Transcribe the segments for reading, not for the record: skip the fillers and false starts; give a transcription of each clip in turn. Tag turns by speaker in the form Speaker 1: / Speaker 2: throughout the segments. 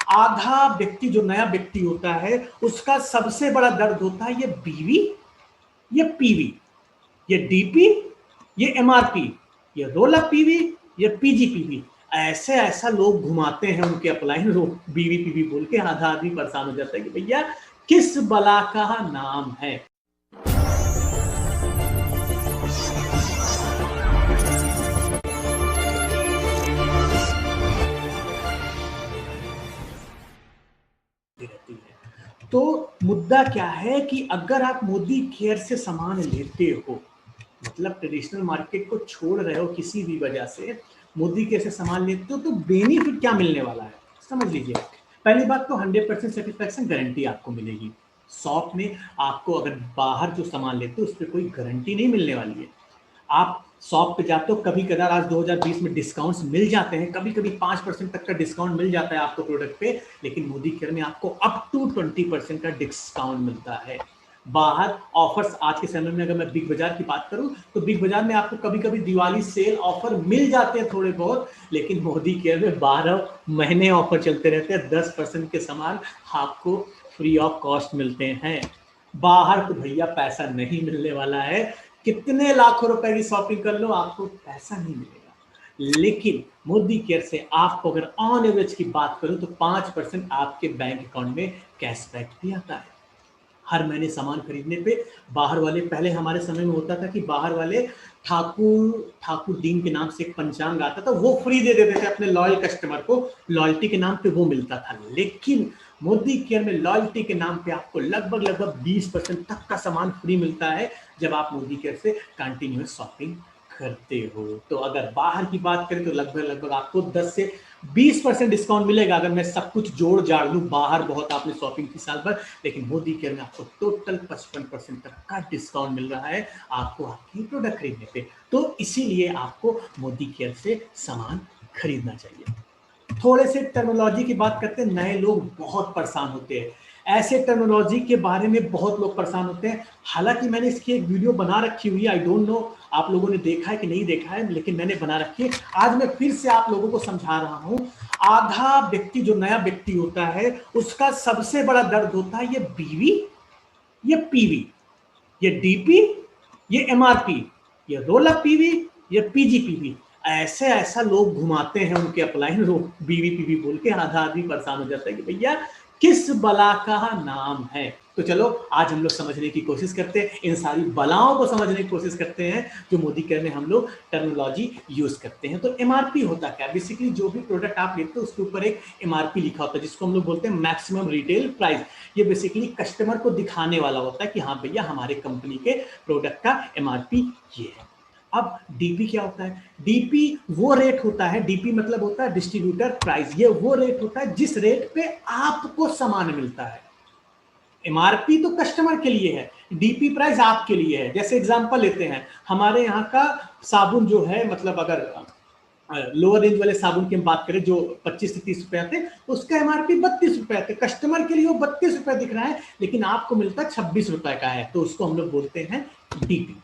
Speaker 1: आधा व्यक्ति जो नया व्यक्ति होता है उसका सबसे बड़ा दर्द होता है ये बीवी, ये पीवी, ये डीपी, ये एमआरपी, ये रोल अप पीवी, ये पीजीपीवी। ऐसा लोग घुमाते हैं उनके अपलाइन बीवी पीवी बोल के, आधा आदमी परेशान हो जाता है कि भैया किस बला का नाम है। तो मुद्दा क्या है कि अगर आप मोदी केयर से सामान लेते हो, मतलब ट्रेडिशनल मार्केट को छोड़ रहे हो किसी भी वजह से, मोदी केयर से सामान लेते हो, तो बेनिफिट क्या मिलने वाला है समझ लीजिए। पहली बात तो 100% सेटिस्फैक्शन गारंटी आपको मिलेगी। शॉप में आपको अगर बाहर जो सामान लेते हो उस पर कोई गारंटी नहीं मिलने वाली है। आप शॉप पे जाते हो, कभी कदार आज 2020 में डिस्काउंट्स मिल जाते हैं, कभी कभी 5% तक का डिस्काउंट मिल जाता है आपको प्रोडक्ट पे, लेकिन मोदी केयर में आपको अप टू 20% का डिस्काउंट मिलता है। बाहर ऑफर्स आज के समय में अगर मैं बिग बाजार की बात करूं तो बिग बाजार में आपको कभी कभी दिवाली सेल ऑफर मिल जाते हैं थोड़े बहुत, लेकिन मोदी केयर में 12 महीने ऑफर चलते रहते हैं। 10% के सामान आपको फ्री ऑफ कॉस्ट मिलते हैं। बाहर तो भैया पैसा नहीं मिलने वाला है, कितने लाखों रुपए की शॉपिंग कर लो आपको पैसा नहीं मिलेगा। लेकिन मोदी केयर से आपको अगर ऑन एवरेज की बात करूं तो 5% आपके बैंक अकाउंट में कैशबैक भी आता है हर महीने सामान खरीदने पे। बाहर वाले, पहले हमारे समय में होता था कि बाहर वाले ठाकुर डीन के नाम से एक पंचांग आता था, वो फ्री दे देते थे अपने लॉयल कस्टमर को, लॉयल्टी के नाम पे वो मिलता था। लेकिन मोदी केयर में लॉयल्टी के नाम पे आपको लगभग 20% तक का सामान फ्री मिलता है जब आप मोदी केयर से कंटिन्यूअस शॉपिंग करते हो। तो अगर बाहर की बात करें तो लगभग आपको 10 से 20% डिस्काउंट मिलेगा अगर मैं सब कुछ जोड़ जाड़ लूं। बाहर बहुत आपने शॉपिंग की साल भर, लेकिन मोदी केयर में आपको टोटल 55% तक का डिस्काउंट मिल रहा है आपको आपकी प्रोडक्ट खरीदने पे। तो इसीलिए आपको मोदी केयर से सामान खरीदना चाहिए। थोड़े से टर्मिनोलॉजी की बात करते हैं, नए लोग बहुत परेशान होते हैं, ऐसे टर्मिनोलॉजी के बारे में बहुत लोग परेशान होते हैं। हालांकि मैंने इसकी एक वीडियो बना रखी हुई है, आई डोंट नो आप लोगों ने देखा है कि नहीं देखा है, लेकिन मैंने बना रखी है। आज मैं फिर से आप लोगों को समझा रहा हूं। आधा व्यक्ति जो नया व्यक्ति होता है उसका सबसे बड़ा दर्द होता है ये बीवी, ये पीवी, ये डीपी, ये एमआरपी, ये रोल अप पीवी, ये पीजीपीवी। ऐसा लोग घुमाते हैं उनके अपलाइन बीवी पीवी बोल के, आधा आदमी परेशान हो जाता है कि भैया किस बला का नाम है। तो चलो आज हम लोग समझने की कोशिश करते हैं, इन सारी बलाओं को समझने की कोशिश करते हैं जो मोदी केयर में हम लोग टर्मिनोलॉजी यूज करते हैं। तो एमआरपी होता क्या? बेसिकली जो भी प्रोडक्ट आप लेते हो उसके ऊपर एक एमआरपी लिखा होता है जिसको हम लोग बोलते हैं मैक्सिमम रिटेल प्राइस। ये बेसिकली कस्टमर को दिखाने वाला होता है कि हाँ भैया हमारे कंपनी के प्रोडक्ट का एमआरपी ये है। अब डीपी क्या होता है? डीपी वो रेट होता है, डीपी मतलब होता है डिस्ट्रीब्यूटर प्राइस। ये वो रेट होता है जिस रेट पे आपको सामान मिलता है। एमआरपी तो कस्टमर के लिए है, डीपी प्राइस आपके लिए है। जैसे एग्जांपल लेते हैं, हमारे यहाँ का साबुन जो है, मतलब अगर लोअर रेंज वाले साबुन की हम बात करें जो 25 से 30 रुपए आते हैं, उसका एमआरपी 32 रुपए आते हैं। कस्टमर के लिए वो 32 रुपए दिख रहा है, लेकिन आपको मिलता है 26 रुपए का है, तो उसको हम लोग बोलते हैं डीपी।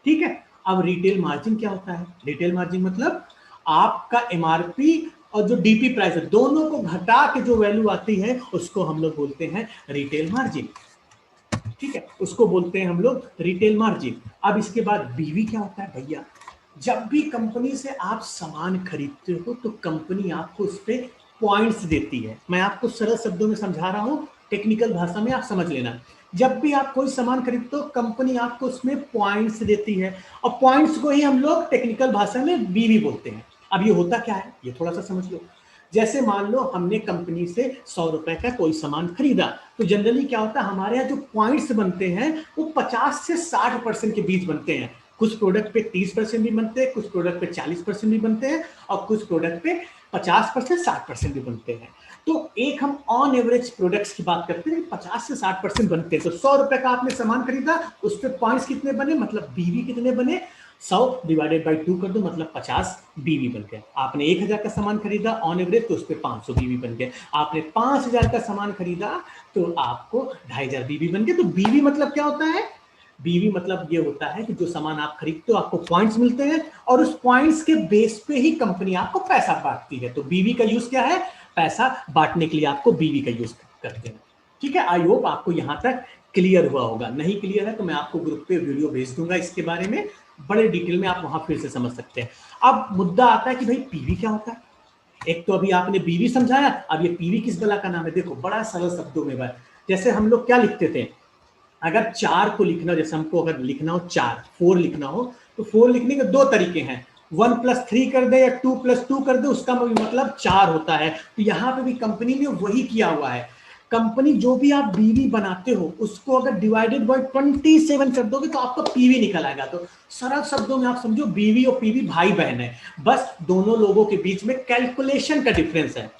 Speaker 1: ठीक है। अब रिटेल मार्जिन क्या होता है? रिटेल मार्जिन मतलब आपका एमआरपी और जो डीपी प्राइस है दोनों को घटा के जो वैल्यू आती है उसको हम लोग बोलते हैं रिटेल मार्जिन। ठीक है, उसको बोलते हैं हम लोग रिटेल मार्जिन। अब इसके बाद बीवी क्या होता है भैया? जब भी कंपनी से आप सामान खरीदते हो तो कंपनी आपको उस पर पॉइंट्स देती है। मैं आपको सरल शब्दों में समझा रहा हूं, टेक्निकल भाषा में आप समझ लेना। जब भी आप कोई सामान खरीदते हो कंपनी आपको उसमें पॉइंट्स देती है, और पॉइंट्स को ही हम लोग टेक्निकल भाषा में बीवी बोलते हैं। अब ये होता क्या है ये थोड़ा सा समझ लो। जैसे मान लो हमने कंपनी से 100 रुपए का कोई सामान खरीदा, तो जनरली क्या होता है हमारे यहाँ जो पॉइंट्स बनते हैं वो 50 से 60% के बीच बनते हैं। कुछ प्रोडक्ट पे 30% भी बनते हैं, कुछ प्रोडक्ट पे 40% भी बनते हैं, और कुछ प्रोडक्ट पे 50% 60% भी बनते हैं। तो एक हम ऑन एवरेज प्रोडक्ट्स की बात करते हैं 50 से 60% बनते हैं। तो 100 रुपए का आपने सामान खरीदा, उस पर पॉइंट्स कितने बने, मतलब बीवी कितने बने? 100 डिवाइडेड बाई 2 कर दो, मतलब 50 बीवी बन गया। आपने 1000 का सामान खरीदा ऑन एवरेज, तो उस पर 500 बीवी बन गया। आपने 5000 का सामान खरीदा तो आपको 2500 बीवी बन गया। तो बीवी मतलब क्या होता है? बीवी मतलब ये होता है कि जो सामान आप खरीदते हो आपको पॉइंट्स मिलते हैं, और उस पॉइंट्स के बेस पे ही कंपनी आपको पैसा बांटती है। तो बीवी का यूज क्या है? पैसा बांटने के लिए आपको बीवी का यूज करते हैं। ठीक है, आई होप आपको यहां तक क्लियर हुआ होगा। नहीं क्लियर है तो मैं आपको ग्रुप पे वीडियो भेज दूंगा इसके बारे में, बड़े डिटेल में आप वहां फिर से समझ सकते हैं। अब मुद्दा आता है कि भाई पीवी क्या होता है। एक तो अभी आपने बीवी समझाया, अब ये पीवी किस बला का नाम है। देखो बड़ा सरल शब्दों में बात, जैसे हम लोग क्या लिखते थे, अगर 4 को लिखना, जैसे हमको अगर लिखना हो 4, 4 लिखना हो तो 4 लिखने के दो तरीके हैं, 1+3 कर दे या 2+2 कर दे, उसका मतलब 4 होता है। तो यहां पे भी कंपनी ने वही किया हुआ है। कंपनी जो भी आप बीवी बनाते हो उसको अगर डिवाइडेड बाय 27 कर दोगे तो आपका पीवी निकल आएगा। तो सरल शब्दों में आप समझो बीवी और पीवी भाई बहन है, बस दोनों लोगों के बीच में कैलकुलेशन का डिफरेंस है।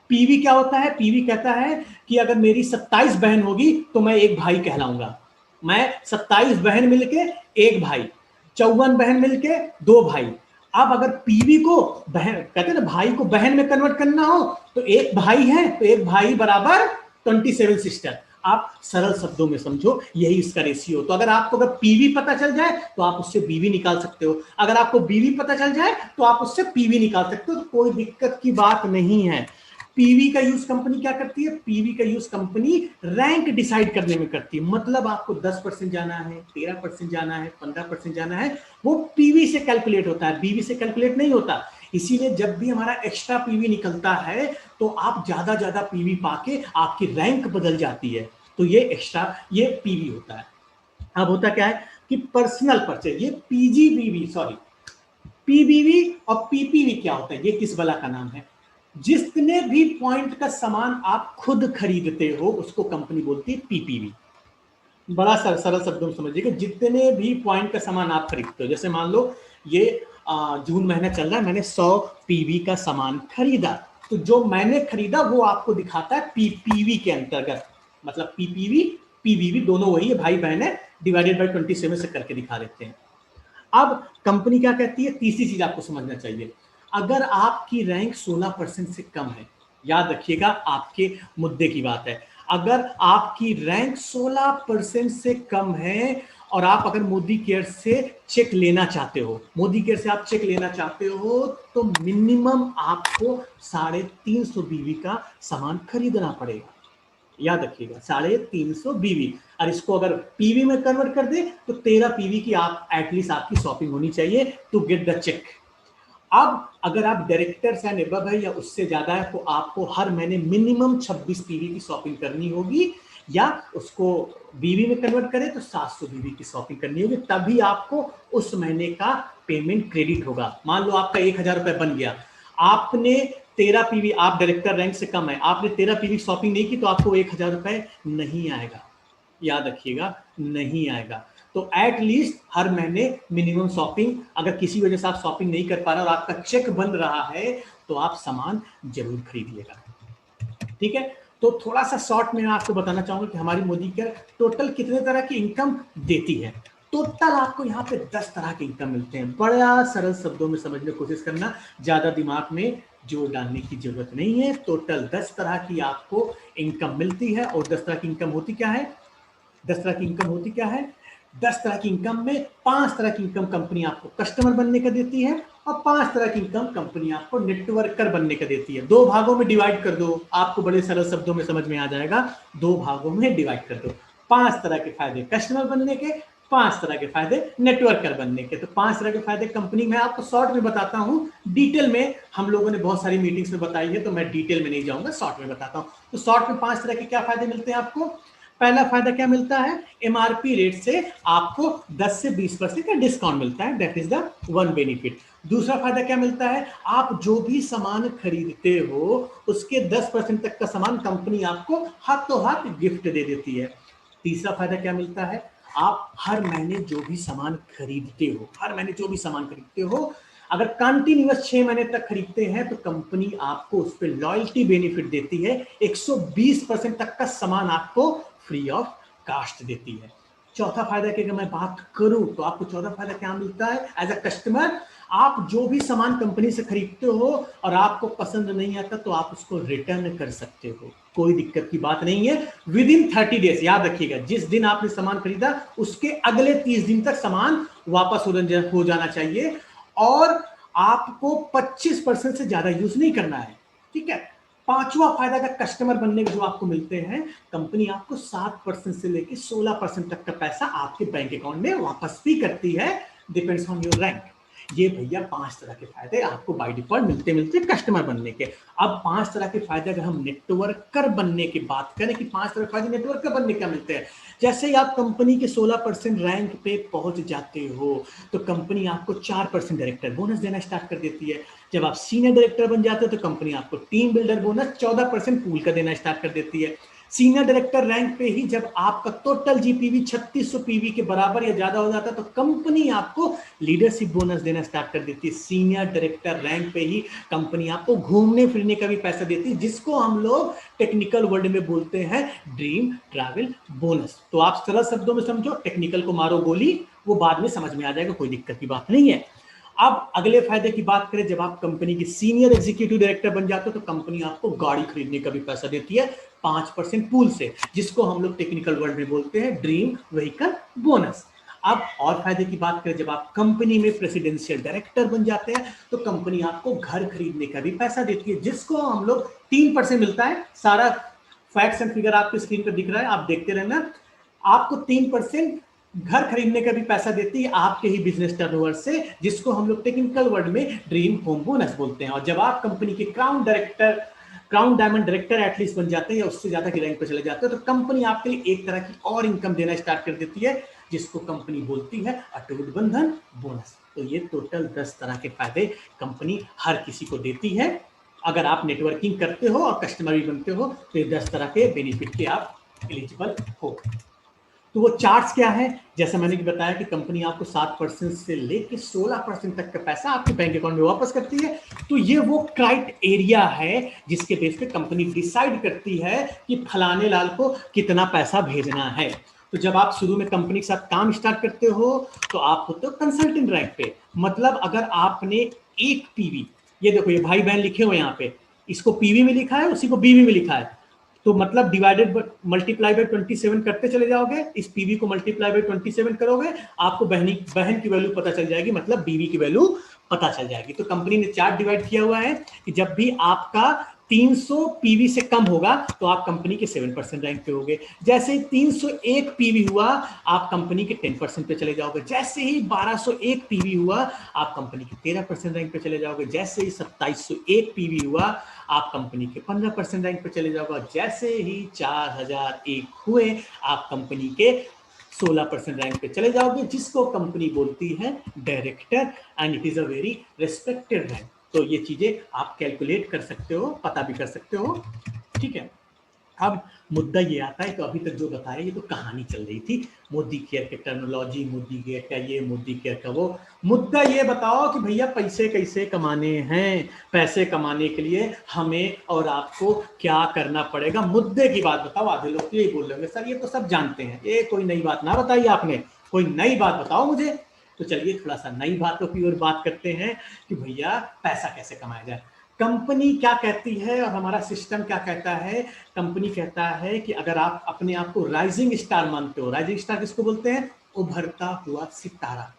Speaker 1: पीवी क्या होता है, पीवी कहता है कि अगर मेरी 27 बहन होगी तो मैं एक भाई कहलाऊंगा। मैं 27 बहन मिलके एक भाई, 54 बहन मिलके दो भाई। अब अगर पीवी को बहन कहते हैं ना, भाई को बहन में कन्वर्ट करना हो तो एक भाई है तो एक भाई बराबर 27 सिस्टर। आप सरल शब्दों में समझो, यही इसका रेशियो। तो अगर आपको अगर पीवी पता चल जाए तो आप उससे बीवी निकाल सकते हो, अगर आपको बीवी पता चल जाए तो आप उससे पीवी निकाल सकते हो, तो कोई दिक्कत की बात नहीं है। पीवी का यूज कंपनी क्या करती है, पीवी का यूज कंपनी रैंक डिसाइड करने में करती है। मतलब आपको 10% जाना है, 13% जाना है, 15% जाना है, वो पीवी से कैलकुलेट होता है, बीवी से कैलकुलेट नहीं होता। इसीलिए जब भी हमारा एक्स्ट्रा पीवी निकलता है तो आप ज्यादा ज्यादा पीवी पाके आपकी रैंक बदल जाती है। तो ये एक्स्ट्रा, ये पीवी होता है। अब होता क्या है कि पर्सनल परचेज, ये पीजीबीवी सॉरी पीबीवी और पीपीवी क्या होता है, ये किस बला का नाम है। जितने भी पॉइंट का सामान आप खुद खरीदते हो उसको कंपनी बोलती है पीपीवी। बड़ा सरल शब्दों में समझिएगा, जितने भी पॉइंट का सामान आप खरीदते हो, जैसे मान लो ये जून महीना चल रहा है, मैंने 100 पीवी का सामान खरीदा, तो जो मैंने खरीदा वो आपको दिखाता है पीपीवी के अंतर्गत। मतलब पीपीवी पीवीवी दोनों वही है, भाई बहन है, डिवाइडेड बाई 27 से करके दिखा देते हैं। अब कंपनी क्या कहती है, तीसरी चीज आपको समझना चाहिए, अगर आपकी रैंक 16% से कम है, याद रखिएगा आपके मुद्दे की बात है, अगर आपकी रैंक 16% से कम है और आप अगर मोदी केयर से चेक लेना चाहते हो, मोदी केयर से आप चेक लेना चाहते हो, तो मिनिमम आपको 350 बीवी का सामान खरीदना पड़ेगा। याद रखिएगा 350 बीवी, और इसको अगर पीवी में कन्वर्ट कर दे तो 13 पीवी की आप एटलीस्ट आपकी शॉपिंग होनी चाहिए टू गेट द चेक। अब अगर आप डायरेक्टर्स एंड एबव है या उससे ज्यादा है तो आपको हर महीने मिनिमम 26 पीवी की शॉपिंग करनी होगी, या उसको बीवी में कन्वर्ट करें तो 700 बीवी की शॉपिंग करनी होगी, तभी आपको उस महीने का पेमेंट क्रेडिट होगा। मान लो आपका 1000 रुपए बन गया, आपने 13 पीवी, आप डायरेक्टर रैंक से कम है, आपने 13 पीवी शॉपिंग नहीं की तो आपको 1000 रुपए नहीं आएगा। याद रखिएगा नहीं आएगा। तो एट लीस्ट हर महीने मिनिमम शॉपिंग, अगर किसी वजह से आप शॉपिंग नहीं कर पा रहे और आपका चेक बन रहा है तो आप सामान जरूर खरीदिएगा। ठीक है, तो थोड़ा सा शॉर्ट में आपको बताना चाहूंगा कि हमारी मोदी केयर टोटल कितने तरह की इनकम देती है। टोटल आपको यहाँ पे 10 तरह के इनकम मिलते हैं। बड़ा सरल शब्दों में समझने की कोशिश करना, ज्यादा दिमाग में जोर डालने की जरूरत नहीं है। टोटल 10 तरह की आपको इनकम मिलती है। और 10 तरह की इनकम होती क्या है, 10 तरह की इनकम होती क्या है, 10 तरह की इनकम में 5 तरह की इनकम कंपनी आपको कस्टमर बनने का देती है और 5 तरह की इनकम कंपनी आपको नेटवर्कर बनने का देती है। दो भागों में डिवाइड कर दो, आपको बड़े सरल शब्दों में समझ में आ जाएगा। दो भागों में डिवाइड कर दो, 5 तरह के फायदे कस्टमर बनने के, 5 तरह के फायदे नेटवर्कर बनने के। तो 5 तरह के फायदे कंपनी में आपको शॉर्ट में बताता हूं, डिटेल में हम लोगों ने बहुत सारी मीटिंग्स में बताई है तो मैं डिटेल में नहीं जाऊंगा, शॉर्ट में बताता हूं। तो शॉर्ट में 5 तरह के क्या फायदे मिलते हैं आपको। पहला फायदा क्या मिलता है, एमआरपी रेट से आपको 10 से 20% का डिस्काउंट मिलता है, that is the one benefit. दूसरा फायदा क्या मिलता है, आप जो भी सामान खरीदते हो उसके 10% तक का सामान कंपनी आपको हाथों हाथ गिफ्ट दे देती है। तीसरा फायदा क्या मिलता है, आप हर महीने जो भी सामान खरीदते हो, हर महीने जो भी सामान खरीदते हो, अगर कंटिन्यूअस 6 महीने तक खरीदते हैं तो कंपनी आपको उस पर लॉयल्टी बेनिफिट देती है, 120% तक का सामान आपको फ्री ऑफ कास्ट देती है। चौथा फायदा की अगर मैं बात करूं तो आपको चौथा फायदा क्या मिलता है, एज अ कस्टमर आप जो भी सामान कंपनी से खरीदते हो और आपको पसंद नहीं आता तो आप उसको रिटर्न कर सकते हो, कोई दिक्कत की बात नहीं है। विद इन 30 डेज, याद रखिएगा जिस दिन आपने सामान खरीदा उसके अगले 30 दिन तक सामान वापस हो जाना चाहिए और आपको 25% से ज्यादा यूज नहीं करना है। ठीक है, पांचवा फायदा अगर कस्टमर बनने के जो आपको मिलते हैं, कंपनी आपको 7% से लेकर 16% तक का पैसा आपके बैंक अकाउंट में वापस भी करती है, डिपेंड्स ऑन योर रैंक। ये भैया 5 तरह के फायदे आपको बाय डिफॉल्ट मिलते मिलते कस्टमर बनने के। अब 5 तरह के फायदे अगर हम नेटवर्कर बनने की बात करें कि 5 तरह के फायदे नेटवर्कर बनने के मिलते हैं, जैसे ही आप कंपनी के 16% रैंक पे पहुंच जाते हो तो कंपनी आपको 4% डायरेक्टर बोनस देना स्टार्ट कर देती है। जब आप सीनियर डायरेक्टर बन जाते हो तो कंपनी आपको टीम बिल्डर बोनस 14% पूल का देना स्टार्ट कर देती है। सीनियर डायरेक्टर रैंक पे ही जब आपका टोटल जीपीवी 3600 पीवी के बराबर या ज्यादा हो जाता है तो कंपनी आपको लीडरशिप बोनस देना स्टार्ट कर देती है। सीनियर डायरेक्टर रैंक पे ही कंपनी आपको घूमने फिरने का भी पैसा देती है, जिसको हम लोग टेक्निकल वर्ड में बोलते हैं ड्रीम ट्रैवल बोनस। तो आप सरल शब्दों में समझो, टेक्निकल को मारो गोली, वो बाद में समझ में आ जाएगा, कोई दिक्कत की बात नहीं है। अब अगले फायदे की बात करें, जब आप कंपनी की सीनियर एग्जीक्यूटिव डायरेक्टर बन जाते हो तो कंपनी आपको गाड़ी खरीदने का भी पैसा देती है 5% पूल से, जिसको हम लोग टेक्निकल वर्ड में बोलते हैं ड्रीम व्हीकल बोनस। अब और फायदे की बात करें, जब आप कंपनी में प्रेसिडेंशियल डायरेक्टर बन जाते हैं तो कंपनी आपको घर खरीदने का भी पैसा देती है, जिसको हम लोग 3% मिलता है। सारा फैक्ट्स एंड फिगर आपकी स्क्रीन पर दिख रहा है, आप देखते रहना। आपको 3% घर खरीदने का भी पैसा देती है आपके ही बिजनेस टर्नओवर से, जिसको हम लोग टेक्निकल वर्ड में ड्रीम होम बोनस बोलते हैं। और जब आप कंपनी के क्राउन डायमंड डायरेक्टर एटलीस्ट बन जाते हैं या उससे ज्यादा की रैंक पर चले जाते हैं तो कंपनी आपके लिए एक तरह की और इनकम देना स्टार्ट कर देती है, जिसको कंपनी बोलती है अटूट बंधन बोनस। तो ये टोटल 10 तरह के फायदे कंपनी हर किसी को देती है। अगर आप नेटवर्किंग करते हो और कस्टमर भी बनते हो तो ये 10 तरह के बेनिफिट के आप एलिजिबल हो। तो वो चार्ट्स क्या है, जैसे मैंने बताया कि कंपनी आपको 7% से लेकर 16% तक का पैसा आपके बैंक अकाउंट में वापस करती है। तो ये वो क्राइटेरिया है जिसके बेस पे कंपनी डिसाइड करती है कि फलाने लाल को कितना पैसा भेजना है। तो जब आप शुरू में कंपनी के साथ काम स्टार्ट करते हो तो आप होते हो कंसल्टेंट रैंक पे। मतलब अगर आपने एक पीवी, ये देखो ये भाई बहन लिखे हुए यहाँ पे, इसको पीवी में लिखा है, उसी को बीवी में लिखा है, तो मतलब डिवाइडेड मल्टीप्लाई बाय 27 करते चले जाओगे, इस पीवी को मल्टीप्लाई बाय 27 करोगे, आपको बहन की वैल्यू पता चल जाएगी, मतलब बीवी की वैल्यू पता चल जाएगी। तो कंपनी ने चार्ट डिवाइड किया हुआ है कि जब भी आपका 300 पीवी से कम होगा तो आप कंपनी के 7% रैंक पे होगे। जैसे ही 301 पीवी हुआ आप कंपनी के 10% पे चले जाओगे। जैसे ही 1201 पीवी हुआ आप कंपनी के 13% रैंक पे चले जाओगे। जैसे ही 2701 पीवी हुआ आप कंपनी के 15% रैंक पे चले जाओगे। जैसे ही 4001 हुए आप कंपनी के 16% रैंक पे चले जाओगे, जिसको कंपनी बोलती है director, and it is a very respected rank. तो ये चीजें आप कैलकुलेट कर सकते हो, पता भी कर सकते हो, ठीक है। अब मुद्दा ये आता है, तो अभी तक जो बताया ये तो कहानी चल रही थी, मोदी केयर के टर्मिनोलॉजी, मोदी केयर का ये, मोदी केयर का वो। मुद्दा ये बताओ कि भैया पैसे कैसे कमाने हैं, पैसे कमाने के लिए हमें और आपको क्या करना पड़ेगा, मुद्दे की बात बताओ। आधे लोग यही बोल रहे हैं सर ये तो सब जानते हैं, ये कोई नई बात ना बताइए आपने, कोई नई बात बताओ मुझे। तो चलिए थोड़ा सा नई बातों की ओर बात करते हैं कि भैया पैसा कैसे कमाया जाए। कंपनी क्या कहती है और हमारा सिस्टम क्या कहता है। कंपनी कहता है कि अगर आप अपने आप को राइजिंग स्टार मानते हो, राइजिंग स्टार किसको बोलते हैं, उभरता हुआ सितारा,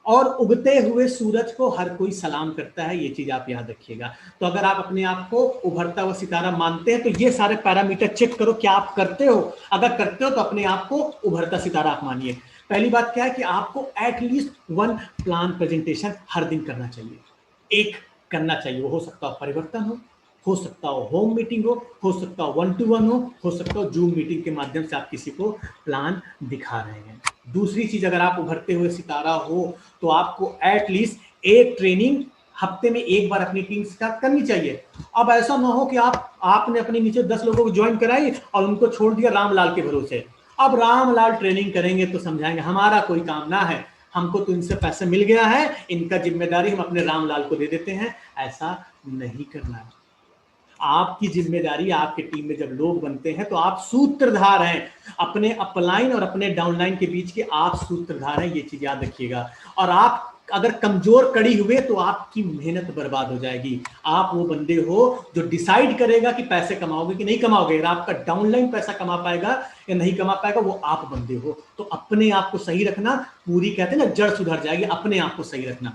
Speaker 1: और उगते हुए सूरज को हर कोई सलाम करता है, ये चीज आप याद रखिएगा। तो अगर आप अपने आप को उभरता हुआ सितारा मानते हैं तो ये सारे पैरामीटर चेक करो क्या आप करते हो। अगर करते हो तो अपने आप को उभरता सितारा आप मानिए। पहली बात क्या है कि आपको एटलीस्ट 1 प्लान प्रेजेंटेशन हर दिन करना चाहिए, एक करना चाहिए। वो हो सकता हो परिवर्तन हो सकता हो होम मीटिंग हो सकता हो 1-to-1 हो सकता हो जूम मीटिंग के माध्यम से आप किसी को प्लान दिखा रहे हैं। दूसरी चीज, अगर आप उभरते हुए सितारा हो तो आपको एटलीस्ट एक ट्रेनिंग हफ्ते में एक बार अपनी टीम के साथ करनी चाहिए। अब ऐसा ना हो कि आपने अपने नीचे 10 लोगों को ज्वाइन कराई और उनको छोड़ दिया रामलाल के भरोसे। अब रामलाल ट्रेनिंग करेंगे तो समझाएंगे हमारा कोई काम ना है, हमको तो इनसे पैसे मिल गया है, इनका जिम्मेदारी हम अपने रामलाल को दे देते हैं। ऐसा नहीं करना है। आपकी जिम्मेदारी, आपके टीम में जब लोग बनते हैं तो आप सूत्रधार हैं, अपने अपलाइन और अपने डाउनलाइन के बीच के आप सूत्रधार हैं, ये चीज याद रखिएगा। और आप अगर कमजोर कड़ी हुए तो आपकी मेहनत बर्बाद हो जाएगी। आप वो बंदे हो जो डिसाइड करेगा कि पैसे कमाओगे कि नहीं कमाओगे, अगर आपका डाउनलाइन पैसा कमा पाएगा या नहीं कमा पाएगा वो आप बंदे हो। तो अपने आप को सही रखना, पूरी कहते हैं ना जड़ सुधर जाएगी, अपने आप को सही रखना।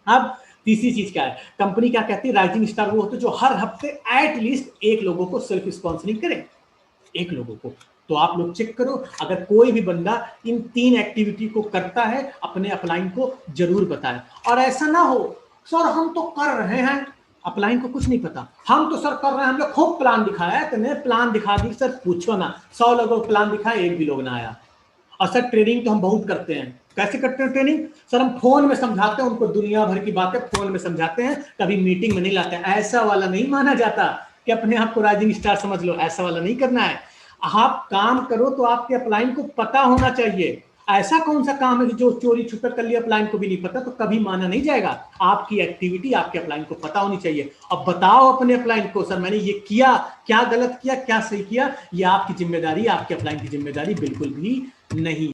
Speaker 1: अब तीसरी चीज क्या है, कंपनी क्या कहती है, राइजिंग स्टार वो होते जो हर हफ्ते एटलीस्ट एक लोगों को सेल्फ स्पॉन्सरिंग करे, एक लोगों को। तो आप लोग चेक करो, अगर कोई भी बंदा इन 3 एक्टिविटी को करता है अपने अपलाइन को जरूर बताएं। और ऐसा ना हो सर हम तो कर रहे हैं, अपलाइन को कुछ नहीं पता, हम तो सर कर रहे हैं, हमने खूब प्लान दिखाया है, तुमने प्लान दिखा दी सर, पूछो ना 100 लोगों को प्लान दिखाया, एक भी लोग ना आया। और सर ट्रेनिंग तो हम बहुत करते हैं, कैसे करते हैं ट्रेनिंग सर, हम फोन में समझाते हैं उनको, दुनिया भर की बातें फोन में समझाते हैं, कभी मीटिंग में नहीं लाते हैं। ऐसा वाला नहीं माना जाता कि अपने आप को राइजिंग स्टार समझ लो, ऐसा वाला नहीं करना है। आप काम करो तो आपके अपलाइन को पता होना चाहिए। ऐसा कौन सा काम है जो चोरी छुपे कर लिया, अपलाइन को भी नहीं पता, तो कभी माना नहीं जाएगा। आपकी एक्टिविटी आपके अपलाइन को पता होनी चाहिए। अब बताओ अपने अपलाइन को सर मैंने ये किया, क्या गलत किया क्या सही किया, ये आपकी जिम्मेदारी, आपके अपलाइन की जिम्मेदारी बिल्कुल भी नहीं।